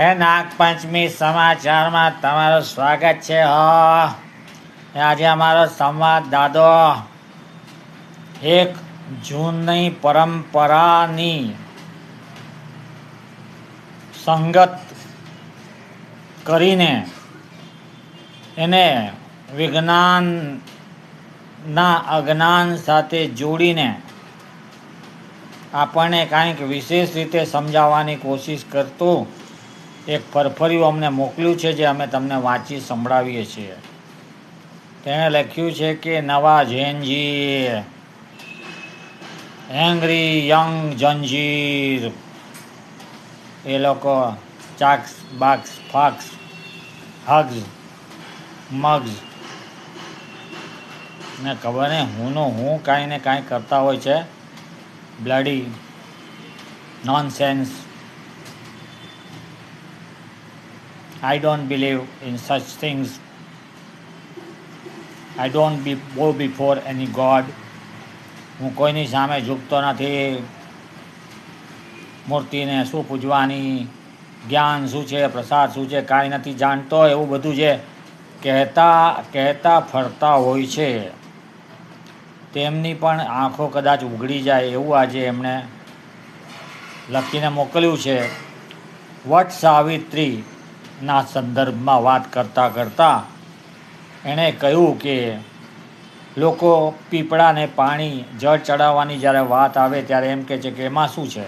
હે નાગપંચમી સમાચારમાં તમારું સ્વાગત છે. આજે અમારો સંવાદ દાદો એક જૂની પરંપરાની સંગત કરીને એને વિજ્ઞાનના અજ્ઞાન સાથે જોડીને આપણને કાંઈક વિશેષ રીતે સમજાવવાની કોશિશ કરતું એક ફરફરિયું અમને મોકલ્યું છે, જે અમે તમને વાંચી સંભળાવીએ છીએ. તેણે લખ્યું છે કે નવા ઝેનજી એંગ્રી યંગ જંજીર, એ લોકો ચાક્સ બાક્સ ફાક્સ હગ્સ મગ્સ ને ખબર ને હું કાંઈ ને કાંઈ કરતા હોય છે. Bloody nonsense. I don't believe in such things. I don't bow before any God. હું કોઈની સામે ઝૂકતો નથી. મૂર્તિને શું પૂજવાની, જ્ઞાન શું છે, પ્રસાદ શું છે, કાંઈ નથી જાણતો, એવું બધું જે કહેતા ફરતા હોય છે, તેમની પણ આંખો કદાચ ઉઘડી જાય એવું આજે એમણે લખીને મોકલ્યું છે. વટ સાવિત્રી ના સંદર્ભમાં વાત કરતાં એણે કહ્યું કે લોકો પીપળાને પાણી જળ ચડાવવાની જ્યારે વાત આવે ત્યારે એમ કહે છે કે એમાં શું છે,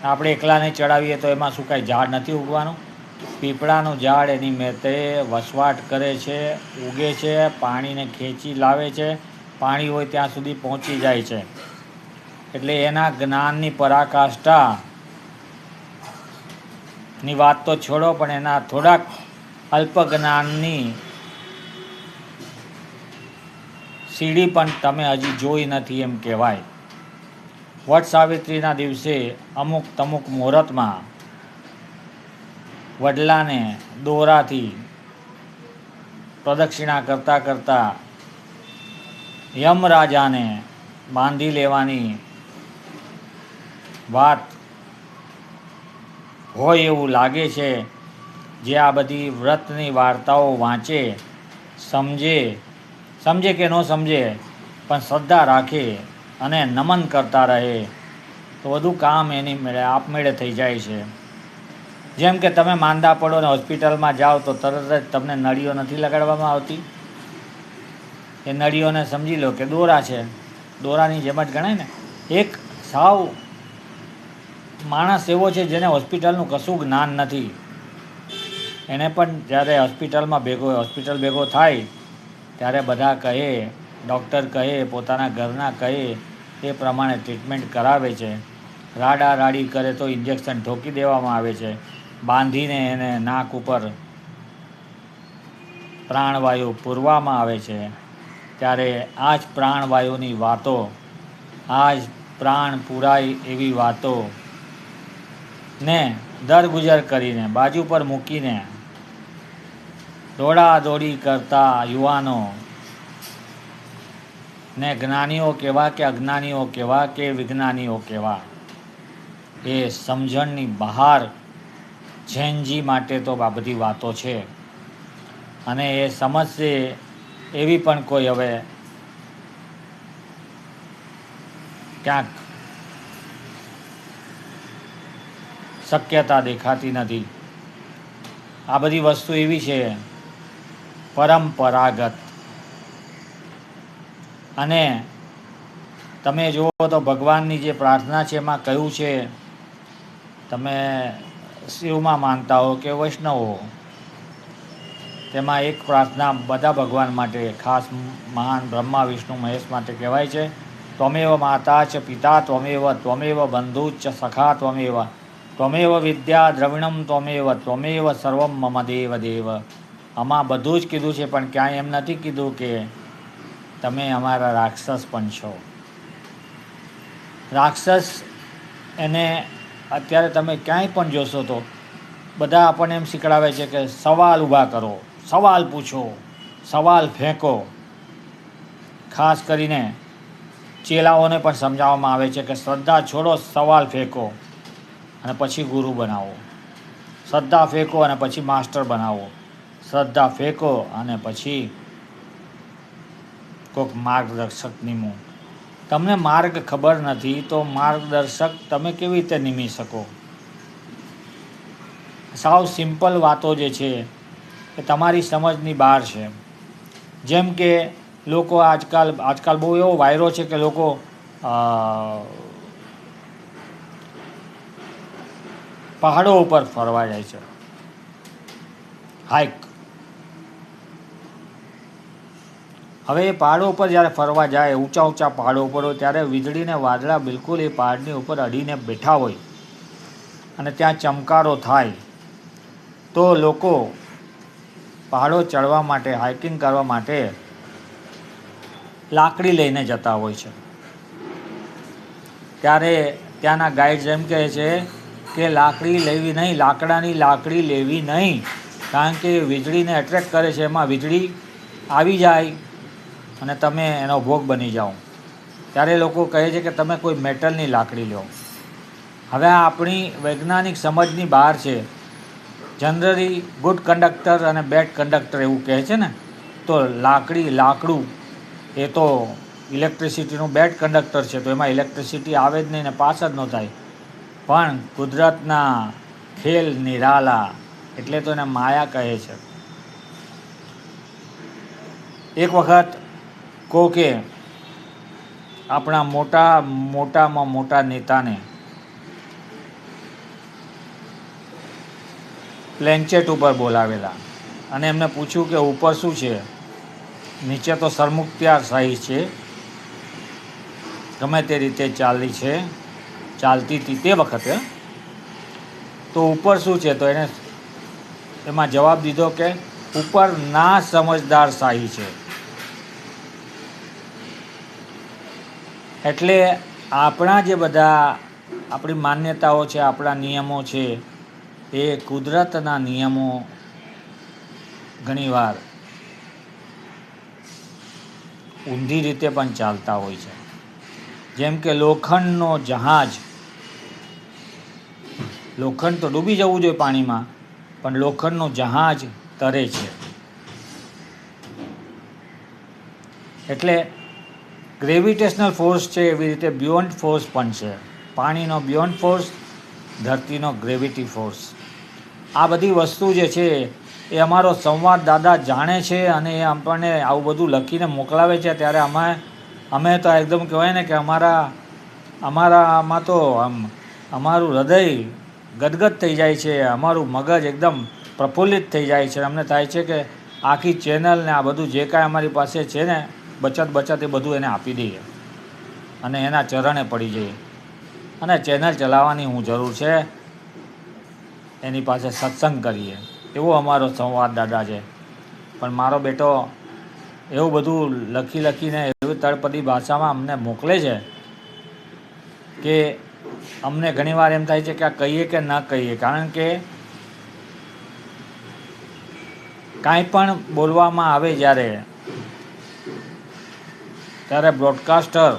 આપણે એકલા નહીં ચડાવીએ તો એમાં શું કાંઈ ઝાડ નથી ઉગવાનું? પીપળાનું ઝાડ એની મેતે વસવાટ કરે છે, ઉગે છે, પાણીને ખેંચી લાવે છે, પાણી હોય ત્યાં સુધી પહોંચી જાય છે. એટલે એના જ્ઞાનની પરાકાષ્ઠા ની વાત તો છોડો, પણ એના થોડાક અલ્પ જ્ઞાનની સીડી પણ તમે હજી જોઈ નથી એમ કહેવાય. વટ સાવિત્રીના દિવસે અમુક મુહૂર્તમાં વડલાને દોરાથી પ્રદક્ષિણા કરતાં યમરાજાને બાંધી લેવાની વાત હોય એવું લાગે છે. જે આ બધી વ્રતની વાર્તાઓ વાંચે, સમજે કે ન સમજે, પણ શ્રદ્ધા રાખે અને નમન કરતા રહે તો બધું કામ એની આપમેળે થઈ જાય છે. જેમ કે તમે માંદા પડો ને હોસ્પિટલમાં જાઓ તો તરત જ તમને નળીઓ નથી લગાડવામાં આવતી. એ નળીઓને સમજી લો કે દોરા છે, દોરાની જેમ જ ગણાય ને. એક સાવ માણસ એવો છે જેને હોસ્પિટલનું કશું જ્ઞાન નથી, એને પણ જ્યારે હોસ્પિટલ ભેગો થાય ત્યારે બધા કહે, ડૉક્ટર કહે, પોતાના ઘરના કહે એ પ્રમાણે ટ્રીટમેન્ટ કરાવે છે. રાડી કરે તો ઇન્જેક્શન ઠોકી દેવામાં આવે છે, બાંધીને એને નાક ઉપર પ્રાણવાયુ પૂરવામાં આવે છે. ત્યારે આ જ પ્રાણવાયુની વાતો, આ જ પ્રાણ પૂરાય એવી વાતો ને દરગુજર કરીને બાજુ પર મૂકીને દોડી કરતા યુવાનો ને જ્ઞાનીઓ કેવા કે અજ્ઞાનીઓ કેવા કે વિજ્ઞાનીઓ કેવા, એ સમજણની બહાર જૈનજી માટે તો આ બધી વાતો છે. અને એ સમજશે એવી પણ કોઈ હવે ક્યાંક શક્યતા દેખાતી નથી. આ બધી વસ્તુ એવી છે પરંપરાગત. અને તમે જુઓ તો ભગવાનની જે પ્રાર્થના છે એમાં કહ્યું છે, તમે શિવમાં માનતા હો કે વૈષ્ણવ હો, તેમાં એક પ્રાર્થના બધા ભગવાન માટે, ખાસ મહાન બ્રહ્મા વિષ્ણુ મહેશ માટે કહેવાય છે. ત્વમેવ માતા ચ પિતા ત્વમેવ બંધુ ચ સખા ત્વમેવ વિદ્યા દ્રવિણમ ત્વમેવ સર્વમ મમ દેવ દેવ. આમાં બધું જ કીધું છે, પણ ક્યાંય એમ નથી કીધું કે તમે અમારા રાક્ષસ પણ છો. રાક્ષસ એને અત્યારે તમે ક્યાંય પણ જોશો તો બધા આપણને એમ શીખડાવે છે કે સવાલ ઊભા કરો, સવાલ પૂછો, સવાલ ફેંકો. ખાસ કરીને ચેલાઓને પણ સમજાવવામાં આવે છે કે શ્રદ્ધા છોડો, સવાલ ફેંકો. અને પછી ગુરુ બનાવો, શ્રદ્ધા ફેંકો અને પછી માસ્ટર બનાવો, શ્રદ્ધા ફેંકો અને પછી કોઈક માર્ગદર્શક નિમો. તમને માર્ગ ખબર નથી તો માર્ગદર્શક તમે કેવી રીતે નિમી શકો? સાવ સિમ્પલ વાતો જે છે એ તમારી સમજની બહાર છે. જેમ કે લોકો આજકાલ બહુ એવો વાયરો છે કે લોકો પહાડો ઉપર ફરવા જાય છે, હાઇક. હવે એ પહાડો ઉપર જ્યારે ફરવા જાય, ઊંચા ઊંચા પહાડો ઉપર હોય, ત્યારે વીજળીને વાદળા બિલકુલ એ પહાડની ઉપર અડીને બેઠા હોય અને ત્યાં ચમકારો થાય, તો લોકો પહાડો ચડવા માટે, હાઇકિંગ કરવા માટે લાકડી લઈને જતા હોય છે. ત્યારે ત્યાંના ગાઈડ એમ કહે છે કે લાકડી લેવી નહીં, લાકડાની લાકડી લેવી નહીં, કારણ કે વીજળીને એટ્રેક્ટ કરે છે, એમાં વીજળી આવી જાય અને તમે એનો ભોગ બની જાઓ. ત્યારે લોકો કહે છે કે તમે કોઈ મેટલની લાકડી લો. હવે આ આપણી વૈજ્ઞાનિક સમજની બહાર છે. જનરલી ગુડ કંડક્ટર અને બેડ કંડક્ટર એવું કહે છે ને, તો લાકડું એ તો ઇલેક્ટ્રિસિટીનું બેડ કંડક્ટર છે, તો એમાં ઇલેક્ટ્રિસિટી આવે જ નહીં ને પાસ જ ન થાય. પણ કુદરતના ખેલ નિરાલા, એટલે તો એને માયા કહે છે. એક વખત કોકે આપણા મોટામાં મોટા નેતાને પ્લેનચેટ ઉપર બોલાવેલા અને એમને પૂછ્યું કે ઉપર શું છે? નીચે તો સરમુખત્યારશાહી છે, ગમે તે રીતે ચાલતી હતી તે વખતે, તો ઉપર શું છે? તો એને એમાં જવાબ દીધો કે ઉપર ના સમજદારશાહી છે. એટલે આપણા જે બધા આપણી માન્યતાઓ છે, આપણા નિયમો છે, એ કુદરતના નિયમો ઘણીવાર ઊંધી રીતે પણ ચાલતા હોય છે. જેમ કે લોખંડ તો ડૂબી જવું જોઈએ પાણીમાં, પણ લોખંડનું જહાજ તરે છે. એટલે ગ્રેવિટેશનલ ફોર્સ છે, એવી રીતે બિયોન્ડ ફોર્સ પણ છે. પાણીનો બિયોન્ડ ફોર્સ, ધરતીનો ગ્રેવિટી ફોર્સ. આ બધી વસ્તુ જે છે એ અમારો સંવાદદાતા જાણે છે અને એ આપણને આવું બધું લખીને મોકલાવે છે. ત્યારે અમે તો એકદમ કહેવાય ને કે અમારામાં તો અમારું હૃદય ગદગદ થઈ જાય છે, અમારું મગજ એકદમ પ્રફુલ્લિત થઈ જાય છે. અમને થાય છે કે આખી ચેનલ ને આ બધું જે કાંઈ અમારી પાસે છે ને બચત એ બધું એને આપી દઈએ અને એના ચરણે પડી જઈએ. અને ચેનલ ચલાવવાની હું જરૂર છે, એની પાસે સત્સંગ કરીએ, એવો અમારો સંવાદદાતા છે. પણ મારો બેટો એવું બધું લખીને એવી તળપદી ભાષામાં અમને મોકલે છે કે અમને ઘણીવાર એમ થાય છે કે આ કહીએ કે ન કહીએ. કારણ કે કાંઈ પણ બોલવામાં આવે ત્યારે બ્રોડકાસ્ટર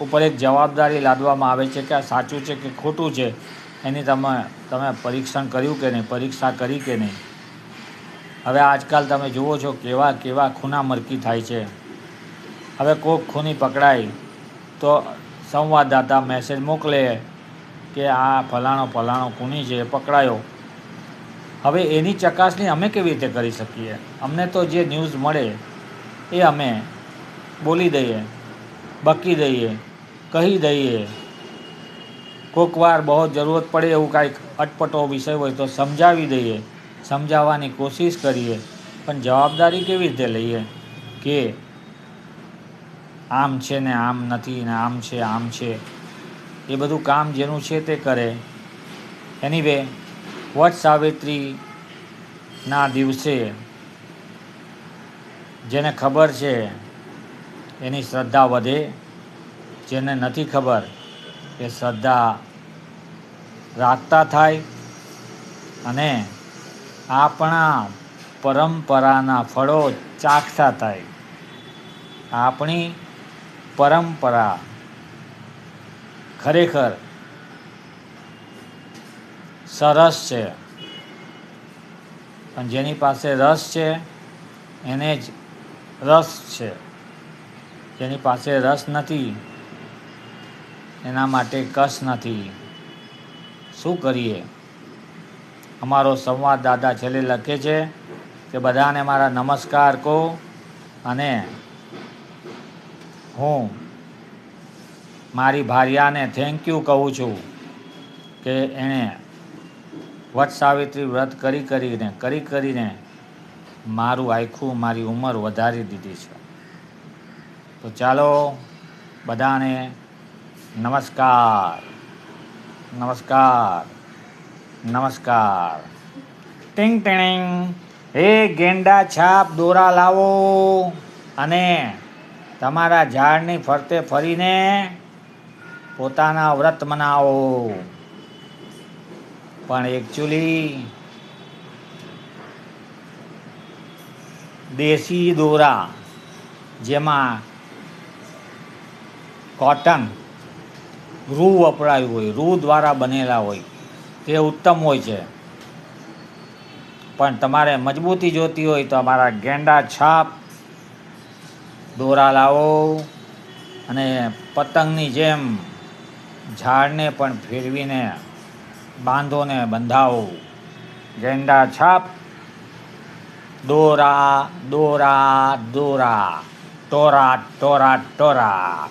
ઉપર એક જવાબદારી લાદવામાં આવે છે કે આ સાચું છે કે ખોટું છે, એની તમે પરીક્ષણ કર્યું કે નહીં, પરીક્ષા કરી કે નહીં. હવે આજકાલ તમે જુઓ છો કેવા ખૂના મરકી થાય છે. હવે કોઈક ખૂની પકડાય તો સંવાદદાતા મેસેજ મોકલે કે આ ફલાણો ખૂની છે, પકડાયો. હવે એની ચકાસણી અમે કેવી રીતે કરી શકીએ? અમને તો જે ન્યૂઝ મળે એ અમે બોલી દઈએ, બકી દઈએ, કહી દઈએ. કોઈક વાર બહુ જરૂરત પડે એવું કાંઈક અટપટો વિષય હોય તો સમજાવી દઈએ, સમજાવવાની કોશિશ કરીએ. પણ જવાબદારી કેવી રીતે લઈએ કે આમ છે ને આમ નથી ને આમ છે? એ બધું કામ જેનું છે તે કરે. એનીવે, વટ સાવિત્રીના દિવસે જેને ખબર છે એની શ્રદ્ધા વધે, જેને નથી ખબર એ શ્રદ્ધા રાખતા થાય અને આપણા પરંપરાના ફળો ચાખતા થાય. આપણી પરંપરા ખરેખર સરસ છે, પણ જેની પાસે રસ છે એને જ રસ છે. જેની પાસે રસ નથી એના માટે કસ નથી. શું કરીએ? અમારો સંવાદદાતા છેલ્લે લખે છે કે બધાને મારા નમસ્કાર કહો, અને હું મારી ભાર્યાને થેન્ક યુ કહું છું કે એણે વટ સાવિત્રી વ્રત કરીને મારું આખું મારી ઉંમર વધારી દીધી છે. તો ચાલો બધાને નમસ્કાર, નમસ્કાર, નમસ્કાર. ટિંગ ટિંગ. હે ગેંડા છાપ દોરા લાવો અને તમારા ઝાડની ફરતે ફરીને પોતાના વ્રત મનાવો. પણ એકચ્યુઅલી દેશી દોરા, જેમાં કોટન, રૂ વપરાયું હોય, રૂ દ્વારા બનેલા હોય, તે ઉત્તમ હોય છે. પણ તમારે મજબૂતી જોતી હોય તો અમારા ગેંડા છાપ દોરા લાવો અને પતંગની જેમ ઝાડને પણ ફેરવીને બાંધોને બંધાવો. ગેંડા છાપ દોરા દોરા દોરા, ટોરા ટોરા ટોરા.